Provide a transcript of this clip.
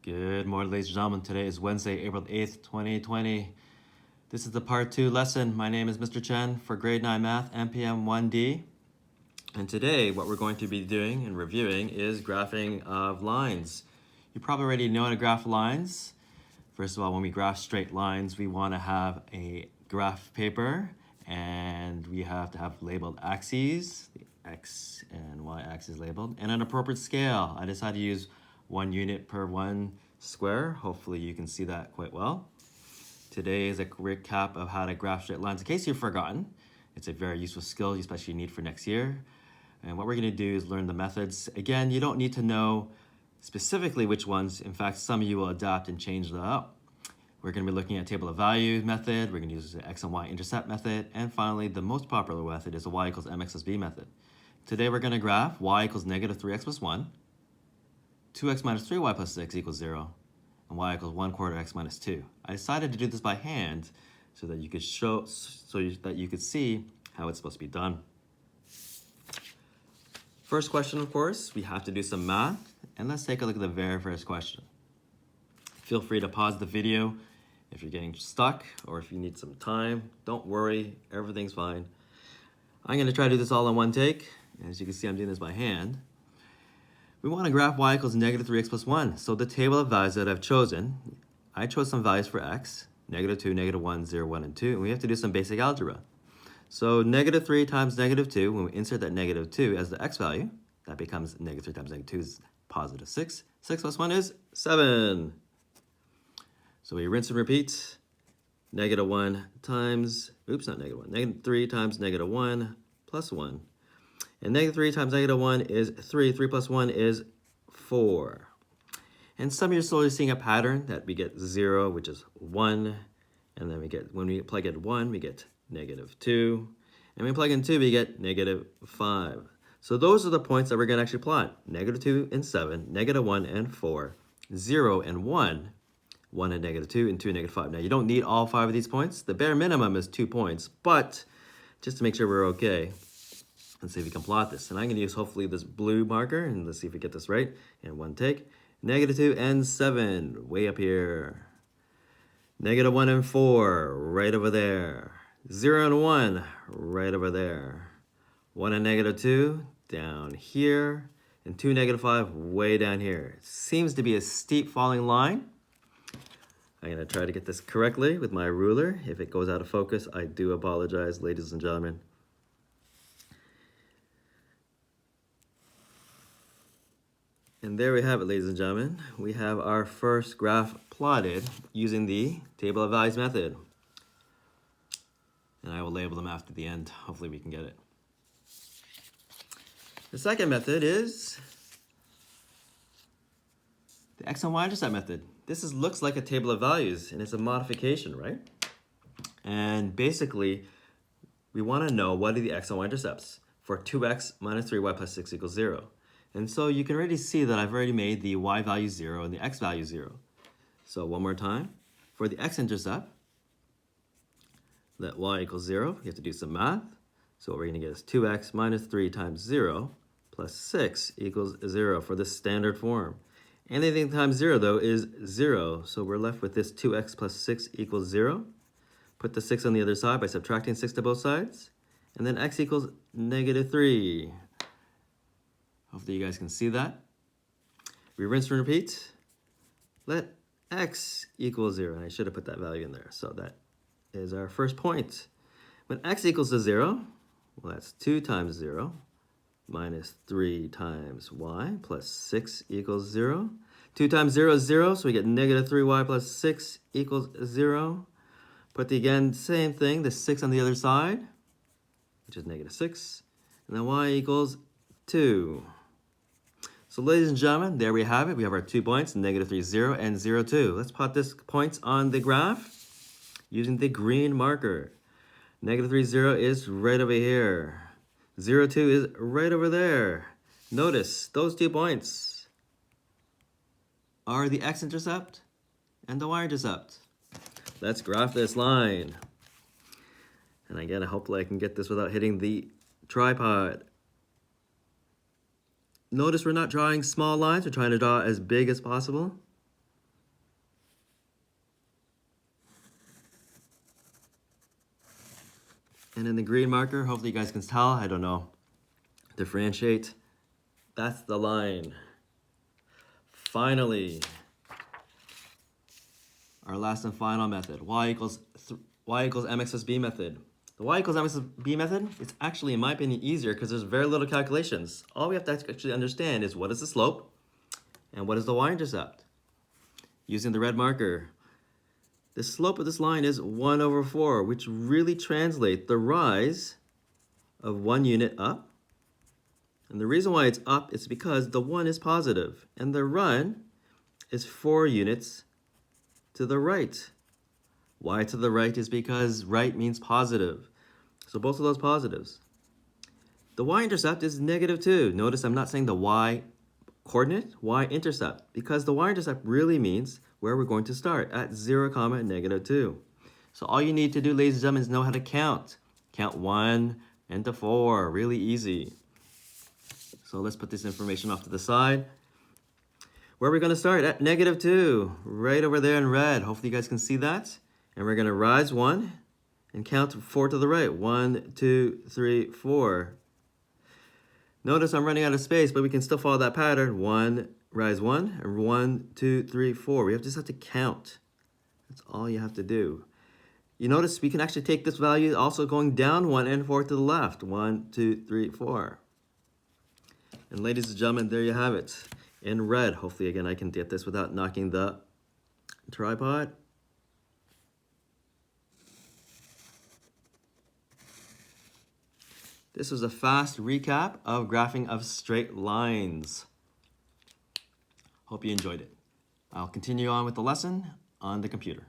Good morning, ladies and gentlemen. Today is Wednesday, April 8th, 2020. This is the part 2 lesson. My name is Mr. Chen for grade 9 math, MPM1D. And today what we're going to be doing and reviewing is graphing of lines. You probably already know how to graph lines. First of all, when we graph straight lines, we want to have a graph paper and we have to have labeled axes, the X and Y axis labeled, and an appropriate scale. I decided to use 1 unit per 1 square. Hopefully you can see that quite well. Today is a recap of how to graph straight lines. In case you've forgotten, it's a very useful skill you especially need for next year. And what we're going to do is learn the methods. Again, you don't need to know specifically which ones. In fact, some of you will adapt and change that up. We're going to be looking at table of values method. We're going to use the X and Y intercept method. And finally, the most popular method is the Y equals mx+b method. Today we're going to graph y equals negative 3x plus 1, 2x minus 3y plus 6 equals 0, and y equals 1/4 x minus 2. I decided to do this by hand so that you could see how it's supposed to be done. First question, of course, we have to do some math, and let's take a look at the very first question. Feel free to pause the video if you're getting stuck or if you need some time. Don't worry, everything's fine. I'm going to try to do this all in one take. As you can see, I'm doing this by hand. We want to graph y equals negative 3x plus 1. So the table of values that I've chosen, I chose some values for x, negative 2, negative 1, 0, 1, and 2, and we have to do some basic algebra. So negative 3 times negative 2, when we insert that negative 2 as the x value, that becomes negative 3 times negative 2 is positive 6. 6 plus 1 is 7. So we rinse and repeat. Negative 1 times, negative 3 times negative 1 plus 1. And negative 3 times negative 1 is 3. 3 plus 1 is 4. And some of you are slowly seeing a pattern that we get 0, which is 1. And then we get, when we plug in 1, we get negative 2. And when we plug in 2, we get negative 5. So those are the points that we're going to actually plot. Negative 2 and 7, negative 1 and 4, 0 and 1, 1 and negative 2, and 2 and negative 5. Now, you don't need all 5 of these points. The bare minimum is 2 points. But just to make sure we're okay, let's see if we can plot this. And I'm going to use hopefully this blue marker, and let's see if we get this right in one take. Negative 2 and 7, way up here. Negative 1 and 4, right over there. 0 and 1, right over there. 1 and negative 2, down here. And 2 negative 5, way down here. It seems to be a steep falling line. I'm going to try to get this correctly with my ruler. If it goes out of focus, I do apologize, ladies and gentlemen. And there we have it, ladies and gentlemen. We have our first graph plotted using the table of values method. And I will label them after the end. Hopefully we can get it. The second method is the X and Y intercept method. This looks like a table of values, and it's a modification, right? And basically, we want to know what are the X and Y intercepts for 2x minus 3y plus 6 equals 0. And so you can already see that I've already made the y value 0 and the x value 0. So one more time. For the x-intercept, let y equals 0. You have to do some math. So what we're going to get is 2x minus 3 times 0 plus 6 equals 0 for the standard form. Anything times 0, though, is 0. So we're left with this 2x plus 6 equals 0. Put the 6 on the other side by subtracting 6 to both sides. And then x equals negative 3. Hopefully you guys can see that. We rinse and repeat. Let x equal 0. And I should have put that value in there. So that is our first point. When x equals to 0, well, that's 2 times 0 minus 3 times y plus 6 equals 0. 2 times 0 is 0, so we get negative 3y plus 6 equals 0. Put the same thing, the 6 on the other side, which is negative 6. And then y equals 2. So ladies and gentlemen, there we have it. We have our 2 points, negative 3, 0, and 0, 2. Let's plot this points on the graph using the green marker. Negative 3, 0 is right over here. 0, 2 is right over there. Notice those 2 points are the x-intercept and the y-intercept. Let's graph this line. And again, hopefully I can get this without hitting the tripod. Notice we're not drawing small lines. We're trying to draw as big as possible. And in the green marker, hopefully you guys can tell, I don't know, differentiate. That's the line. Finally, our last and final method, y equals mx plus b method. The y equals mx plus b method is actually, in my opinion, easier because there's very little calculations. All we have to actually understand is what is the slope and what is the y-intercept. Using the red marker, the slope of this line is 1 over 4, which really translates the rise of 1 unit up. And the reason why it's up is because the 1 is positive, and the run is 4 units to the right. Y to the right is because right means positive. So both of those positives. The y-intercept is -2. Notice I'm not saying the y coordinate, y-intercept, because the y-intercept really means where we're going to start, at 0, -2. So all you need to do, ladies and gentlemen, is know how to count. Count 1 and to 4, really easy. So let's put this information off to the side. Where are we going to start? At -2, right over there in red. Hopefully you guys can see that. And we're going to rise 1 and count 4 to the right. 1, 2, 3, 4. Notice I'm running out of space, but we can still follow that pattern. 1, rise 1, and 1, 2, 3, 4. We just have to count. That's all you have to do. You notice we can actually take this value also going down 1 and 4 to the left. 1, 2, 3, 4. And ladies and gentlemen, there you have it. In red. Hopefully, again, I can get this without knocking the tripod. This was a fast recap of graphing of straight lines. Hope you enjoyed it. I'll continue on with the lesson on the computer.